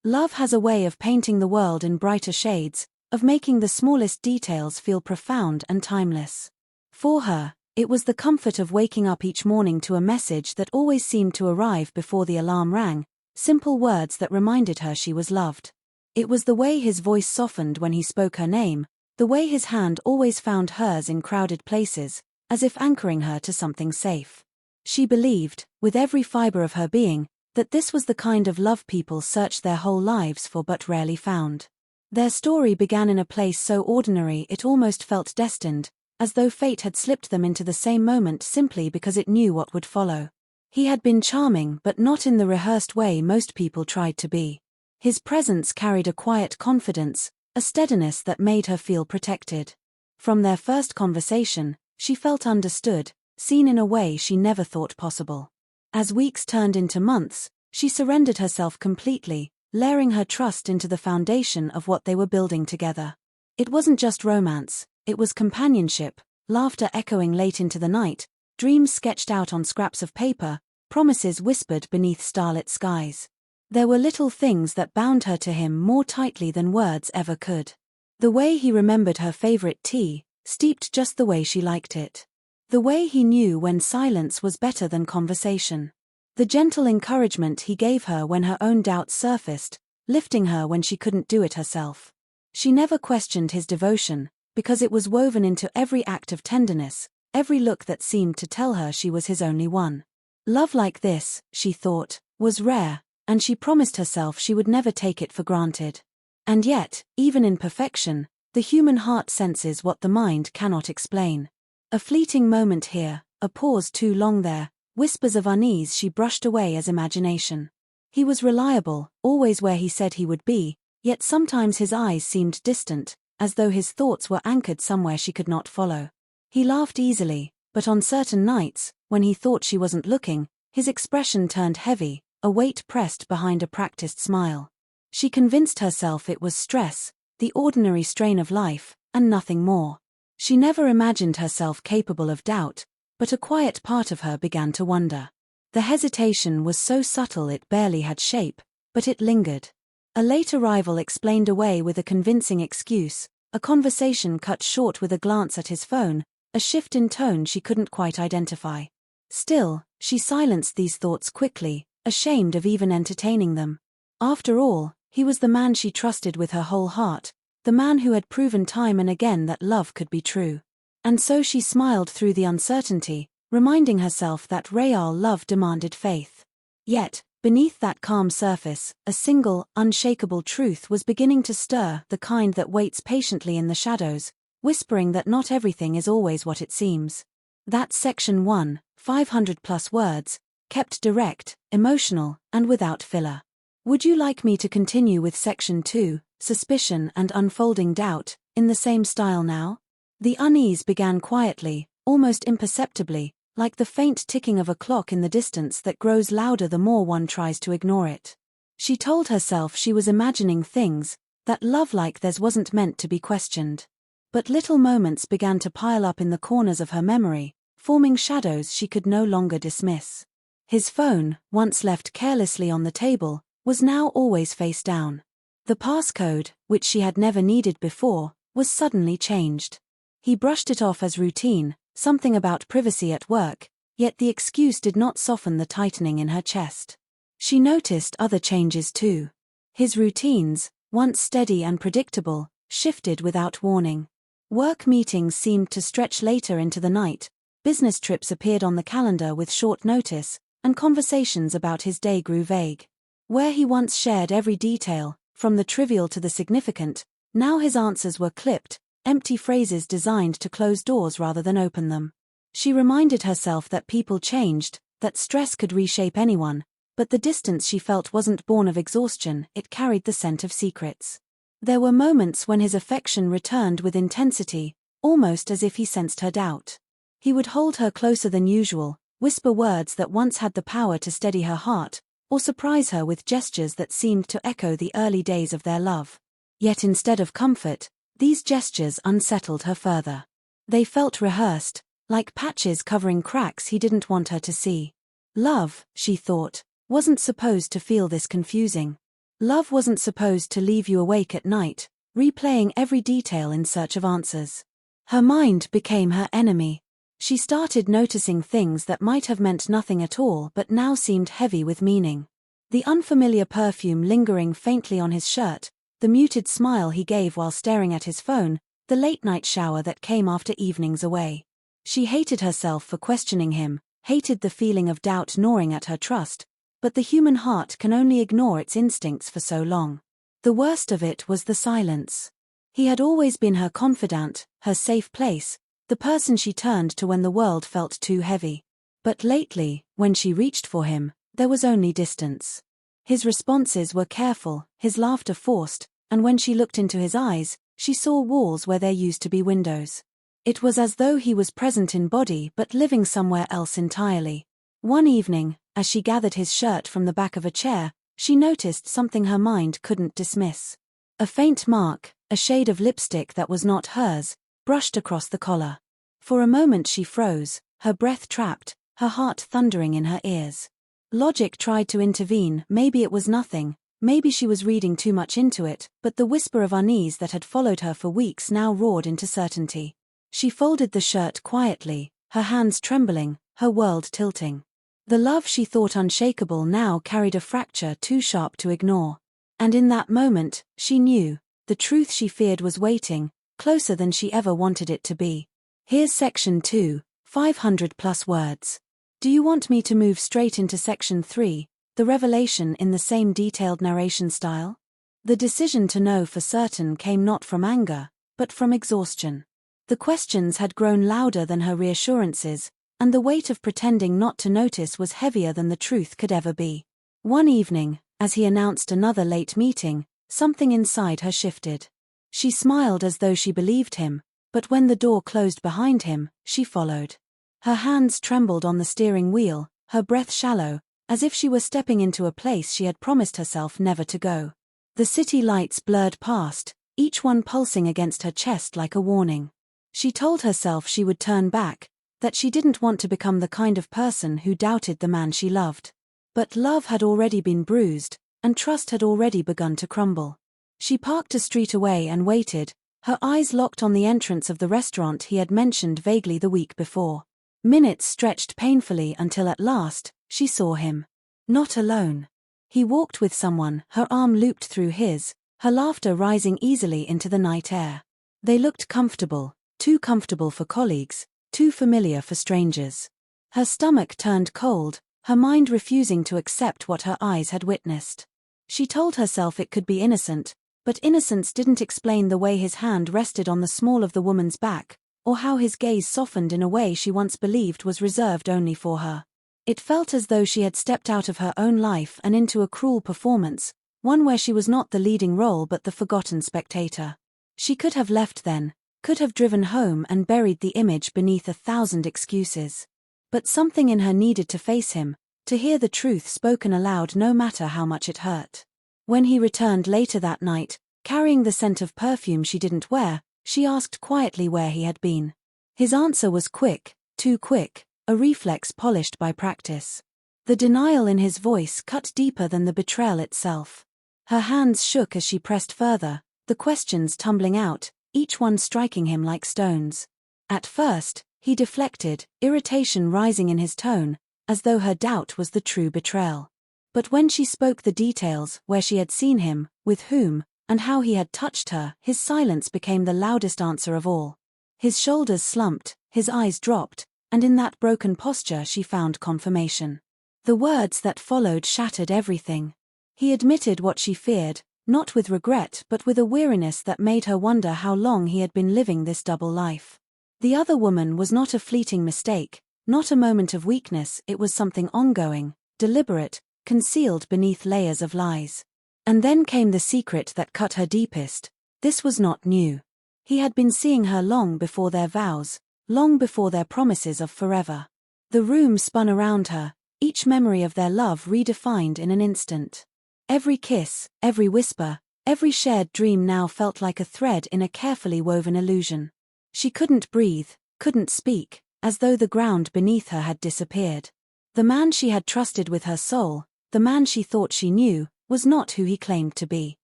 Love has a way of painting the world in brighter shades, of making the smallest details feel profound and timeless. For her, it was the comfort of waking up each morning to a message that always seemed to arrive before the alarm rang, simple words that reminded her she was loved. It was the way his voice softened when he spoke her name, the way his hand always found hers in crowded places, as if anchoring her to something safe. She believed, with every fiber of her being, that this was the kind of love people searched their whole lives for but rarely found. Their story began in a place so ordinary it almost felt destined, as though fate had slipped them into the same moment simply because it knew what would follow. He had been charming but not in the rehearsed way most people tried to be. His presence carried a quiet confidence, a steadiness that made her feel protected. From their first conversation, she felt understood, seen in a way she never thought possible. As weeks turned into months, she surrendered herself completely, layering her trust into the foundation of what they were building together. It wasn't just romance, it was companionship, laughter echoing late into the night, dreams sketched out on scraps of paper, promises whispered beneath starlit skies. There were little things that bound her to him more tightly than words ever could. The way he remembered her favorite tea, steeped just the way she liked it. The way he knew when silence was better than conversation. The gentle encouragement he gave her when her own doubts surfaced, lifting her when she couldn't do it herself. She never questioned his devotion, because it was woven into every act of tenderness, every look that seemed to tell her she was his only one. Love like this, she thought, was rare, and she promised herself she would never take it for granted. And yet, even in perfection, the human heart senses what the mind cannot explain. A fleeting moment here, a pause too long there, whispers of unease she brushed away as imagination. He was reliable, always where he said he would be, yet sometimes his eyes seemed distant, as though his thoughts were anchored somewhere she could not follow. He laughed easily, but on certain nights, when he thought she wasn't looking, his expression turned heavy, a weight pressed behind a practiced smile. She convinced herself it was stress, the ordinary strain of life, and nothing more. She never imagined herself capable of doubt, but a quiet part of her began to wonder. The hesitation was so subtle it barely had shape, but it lingered. A late arrival explained away with a convincing excuse, a conversation cut short with a glance at his phone, a shift in tone she couldn't quite identify. Still, she silenced these thoughts quickly, ashamed of even entertaining them. After all, he was the man she trusted with her whole heart, the man who had proven time and again that love could be true. And so she smiled through the uncertainty, reminding herself that real love demanded faith. Yet, beneath that calm surface, a single, unshakable truth was beginning to stir, the kind that waits patiently in the shadows, whispering that not everything is always what it seems. That's section 1, 500+ words, kept direct, emotional, and without filler. Would you like me to continue with section 2, suspicion and unfolding doubt, in the same style now? The unease began quietly, almost imperceptibly, like the faint ticking of a clock in the distance that grows louder the more one tries to ignore it. She told herself she was imagining things, that love like theirs wasn't meant to be questioned. But little moments began to pile up in the corners of her memory, forming shadows she could no longer dismiss. His phone, once left carelessly on the table, was now always face down. The passcode, which she had never needed before, was suddenly changed. He brushed it off as routine, something about privacy at work, yet the excuse did not soften the tightening in her chest. She noticed other changes too. His routines, once steady and predictable, shifted without warning. Work meetings seemed to stretch later into the night, business trips appeared on the calendar with short notice, and conversations about his day grew vague. Where he once shared every detail, from the trivial to the significant, now his answers were clipped, empty phrases designed to close doors rather than open them. She reminded herself that people changed, that stress could reshape anyone, but the distance she felt wasn't born of exhaustion, it carried the scent of secrets. There were moments when his affection returned with intensity, almost as if he sensed her doubt. He would hold her closer than usual, whisper words that once had the power to steady her heart, or surprise her with gestures that seemed to echo the early days of their love. Yet instead of comfort, these gestures unsettled her further. They felt rehearsed, like patches covering cracks he didn't want her to see. Love, she thought, wasn't supposed to feel this confusing. Love wasn't supposed to leave you awake at night, replaying every detail in search of answers. Her mind became her enemy. She started noticing things that might have meant nothing at all but now seemed heavy with meaning. The unfamiliar perfume lingering faintly on his shirt, the muted smile he gave while staring at his phone, the late-night shower that came after evenings away. She hated herself for questioning him, hated the feeling of doubt gnawing at her trust, but the human heart can only ignore its instincts for so long. The worst of it was the silence. He had always been her confidant, her safe place, the person she turned to when the world felt too heavy. But lately, when she reached for him, there was only distance. His responses were careful, his laughter forced, and when she looked into his eyes, she saw walls where there used to be windows. It was as though he was present in body but living somewhere else entirely. One evening, as she gathered his shirt from the back of a chair, she noticed something her mind couldn't dismiss. A faint mark, a shade of lipstick that was not hers, brushed across the collar. For a moment she froze, her breath trapped, her heart thundering in her ears. Logic tried to intervene, maybe it was nothing, maybe she was reading too much into it, but the whisper of unease that had followed her for weeks now roared into certainty. She folded the shirt quietly, her hands trembling, her world tilting. The love she thought unshakable now carried a fracture too sharp to ignore. And in that moment, she knew, the truth she feared was waiting, closer than she ever wanted it to be. Here's section 2, 500+ words. Do you want me to move straight into section 3, the revelation in the same detailed narration style? The decision to know for certain came not from anger, but from exhaustion. The questions had grown louder than her reassurances, and the weight of pretending not to notice was heavier than the truth could ever be. One evening, as he announced another late meeting, something inside her shifted. She smiled as though she believed him, but when the door closed behind him, she followed. Her hands trembled on the steering wheel, her breath shallow, as if she were stepping into a place she had promised herself never to go. The city lights blurred past, each one pulsing against her chest like a warning. She told herself she would turn back, that she didn't want to become the kind of person who doubted the man she loved. But love had already been bruised, and trust had already begun to crumble. She parked a street away and waited, her eyes locked on the entrance of the restaurant he had mentioned vaguely the week before. Minutes stretched painfully until at last, she saw him. Not alone. He walked with someone, her arm looped through his, her laughter rising easily into the night air. They looked comfortable, too comfortable for colleagues, too familiar for strangers. Her stomach turned cold, her mind refusing to accept what her eyes had witnessed. She told herself it could be innocent, but innocence didn't explain the way his hand rested on the small of the woman's back, or how his gaze softened in a way she once believed was reserved only for her. It felt as though she had stepped out of her own life and into a cruel performance, one where she was not the leading role but the forgotten spectator. She could have left then, could have driven home and buried the image beneath 1,000 excuses. But something in her needed to face him, to hear the truth spoken aloud no matter how much it hurt. When he returned later that night, carrying the scent of perfume she didn't wear, she asked quietly where he had been. His answer was quick, too quick, a reflex polished by practice. The denial in his voice cut deeper than the betrayal itself. Her hands shook as she pressed further, the questions tumbling out, each one striking him like stones. At first, he deflected, irritation rising in his tone, as though her doubt was the true betrayal. But when she spoke the details, where she had seen him, with whom, and how he had touched her, his silence became the loudest answer of all. His shoulders slumped, his eyes dropped, and in that broken posture she found confirmation. The words that followed shattered everything. He admitted what she feared, not with regret but with a weariness that made her wonder how long he had been living this double life. The other woman was not a fleeting mistake, not a moment of weakness, it was something ongoing, deliberate, concealed beneath layers of lies. And then came the secret that cut her deepest. This was not new. He had been seeing her long before their vows, long before their promises of forever. The room spun around her, each memory of their love redefined in an instant. Every kiss, every whisper, every shared dream now felt like a thread in a carefully woven illusion. She couldn't breathe, couldn't speak, as though the ground beneath her had disappeared. The man she had trusted with her soul, the man she thought she knew, was not who he claimed to be.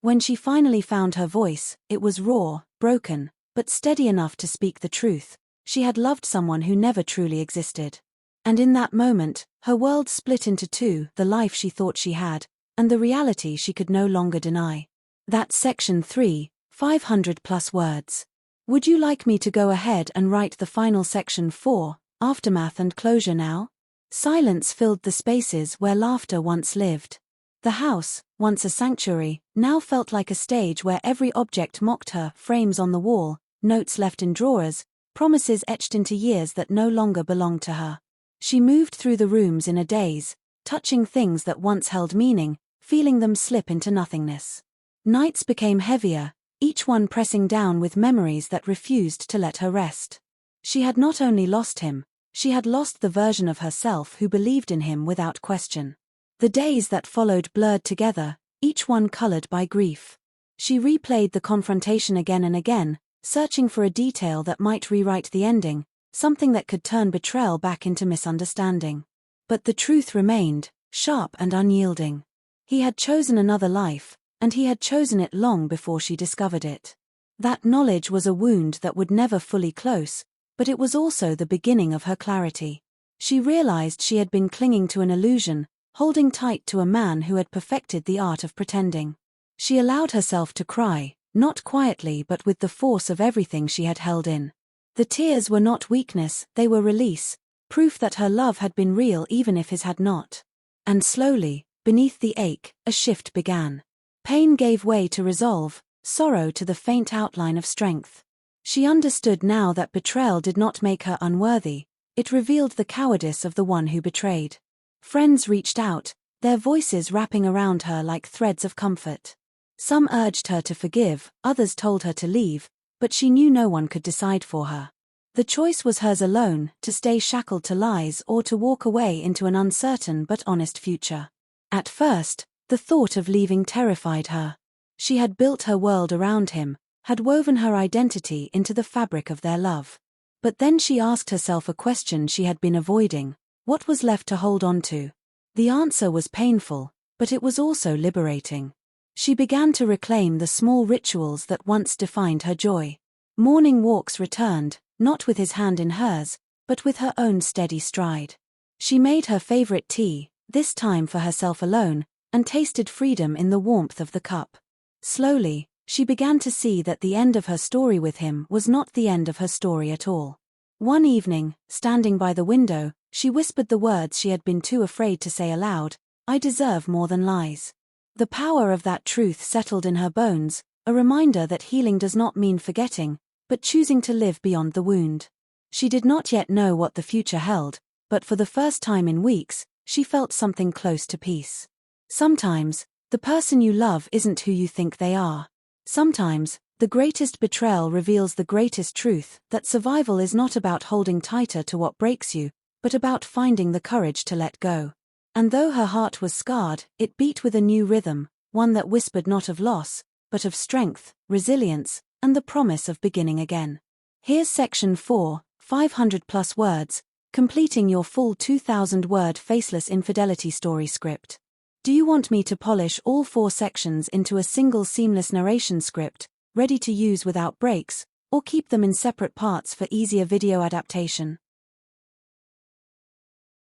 When she finally found her voice, it was raw, broken, but steady enough to speak the truth. She had loved someone who never truly existed. And in that moment, her world split into two, the life she thought she had, and the reality she could no longer deny. That's section 3, 500 plus words. Would you like me to go ahead and write the final section 4, aftermath and closure now? Silence filled the spaces where laughter once lived. The house, once a sanctuary, now felt like a stage where every object mocked her, frames on the wall, notes left in drawers, promises etched into years that no longer belonged to her. She moved through the rooms in a daze, touching things that once held meaning, feeling them slip into nothingness. Nights became heavier, each one pressing down with memories that refused to let her rest. She had not only lost him, she had lost the version of herself who believed in him without question. The days that followed blurred together, each one colored by grief. She replayed the confrontation again and again, searching for a detail that might rewrite the ending, something that could turn betrayal back into misunderstanding. But the truth remained, sharp and unyielding. He had chosen another life, and he had chosen it long before she discovered it. That knowledge was a wound that would never fully close, but it was also the beginning of her clarity. She realized she had been clinging to an illusion, holding tight to a man who had perfected the art of pretending. She allowed herself to cry, not quietly but with the force of everything she had held in. The tears were not weakness, they were release, proof that her love had been real even if his had not. And slowly, beneath the ache, a shift began. Pain gave way to resolve, sorrow to the faint outline of strength. She understood now that betrayal did not make her unworthy, it revealed the cowardice of the one who betrayed. Friends reached out, their voices wrapping around her like threads of comfort. Some urged her to forgive, others told her to leave, but she knew no one could decide for her. The choice was hers alone, to stay shackled to lies or to walk away into an uncertain but honest future. At first, the thought of leaving terrified her. She had built her world around him, had woven her identity into the fabric of their love. But then she asked herself a question she had been avoiding: what was left to hold on to? The answer was painful, but it was also liberating. She began to reclaim the small rituals that once defined her joy. Morning walks returned, not with his hand in hers, but with her own steady stride. She made her favorite tea, this time for herself alone, and tasted freedom in the warmth of the cup. Slowly, she began to see that the end of her story with him was not the end of her story at all. One evening, standing by the window, she whispered the words she had been too afraid to say aloud: "I deserve more than lies." The power of that truth settled in her bones, a reminder that healing does not mean forgetting, but choosing to live beyond the wound. She did not yet know what the future held, but for the first time in weeks, she felt something close to peace. Sometimes, the person you love isn't who you think they are. Sometimes, the greatest betrayal reveals the greatest truth, that survival is not about holding tighter to what breaks you, but about finding the courage to let go. And though her heart was scarred, it beat with a new rhythm, one that whispered not of loss, but of strength, resilience, and the promise of beginning again. Here's section 4, 500 plus words, completing your full 2,000-word faceless infidelity story script. Do you want me to polish all 4 sections into a single seamless narration script, ready to use without breaks, or keep them in separate parts for easier video adaptation?